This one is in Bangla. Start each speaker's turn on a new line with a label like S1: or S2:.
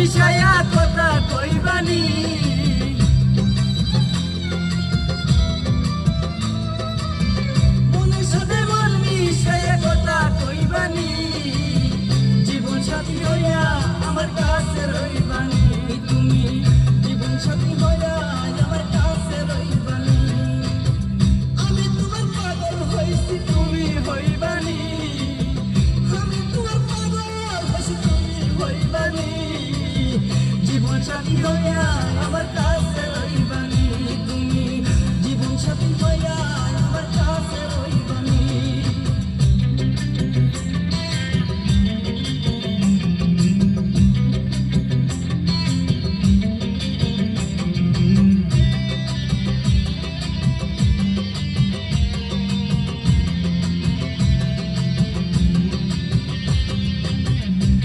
S1: মিশাইয়া কথা কইবানি মনের সাথে মন মিশাইয়া কথা কইবানি জীবন সাথী হইয়া আমার কাছে রইবানি তুমি জীবন সাথী হইয়া আমার কাছে রইবানি আমি তোমার পাগল হইছি তুমি হইবানি আমি তোমার পাগল হইছি তুমি হইবানি জীবন সাথী হইয়া আমার